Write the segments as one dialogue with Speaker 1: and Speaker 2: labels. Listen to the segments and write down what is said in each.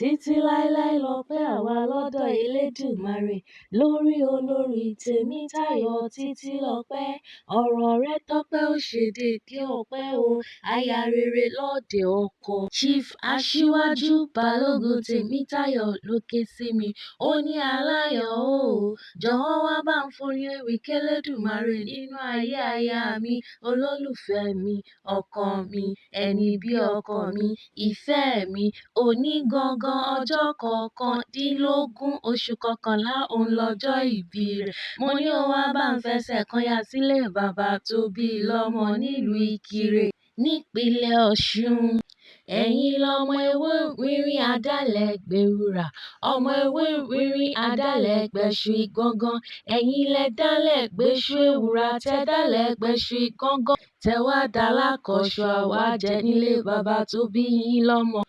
Speaker 1: Títí láéláé lọpẹ́ àwa lọ́dọ̀ Elédùmarè. Lórí olórí Tèmítáyọ̀ Títílọpẹ́. Ọ̀rọ̀ rẹ̀ tọ́pẹ́ ó ṣe déédé ọpẹ́ o. Aya rere lóde ọkọ. Chief Aṣíwájú Balógun Tèmítáyọ̀ ló ké sí mi. Ó ní aláyọ̀ o. Jọ̀wọ́ wá bá ń forí ewì k'Elédùmarè nínú ayé aya mi, olólùfẹ́ mi, ọkọ mi, ẹni bí ọkọ mi, ìfẹ́ mi. Òní gangan ọjọ́ kọkàndínlógún oṣù kọkànlá òun lọ́jọ́ ìbí rẹ̀. Mo ní ó wá bá ń fẹsẹ̀ kan ya sílé bàbá tó bí i lọ́mọ nílùú Ìkirè nípínlẹ̀ Ọ̀ṣun. Ẹ̀yin lọmọ ewé wíwín adálẹ̀ gbèrúrà, ọmọ ewé wíwín adálẹ̀ gbẹ̀ṣù ìgangan. Ẹ̀yin lẹ dálẹ̀ gbéṣù ewùrà tẹ dálẹ̀ gbẹ̀ṣù ìgangan. Tẹ wá dalákọ̀ọ́ṣọ́ àwa jẹ nílé bàbá tó bí yín lọ́mọ.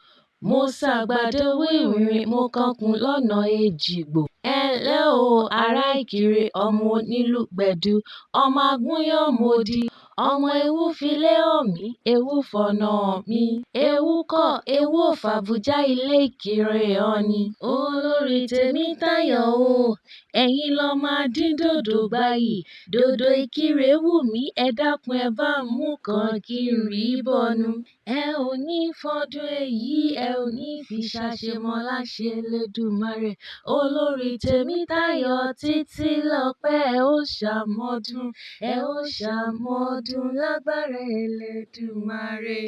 Speaker 1: Mo ṣàgbàdo wíwìnrin mo kankun lọ́nà Èjìgbò. Ẹ ǹlẹ́ o ará Ìkirè ọmọ onílù gbẹ̀du, ọmọ agúnyán mòdì. Ọmọ ewu filé hàn mí, ewu fọ̀nà hàn mí. Ewu kọ́, ewu ò fàbújá ilé Ìkirè hàn ni. Olórí Tèmítáyọ̀ o, ẹ̀yin lọmọ adíndòdò gbayì. Dòdò Ìkirè wù mí, ẹ dákun ẹ bá ń mú kan kí n rí bọnu. Ẹ ò ní fọdún èyí, ẹ ò ní fi ṣàṣemọ láṣẹ Elédùmarè. Olórí Tèmítáyọ̀ Títílọpẹ́ ẹ ó ṣàmọ́dún, ẹ ó ṣàmọ́dún lágbára Elédùmarè.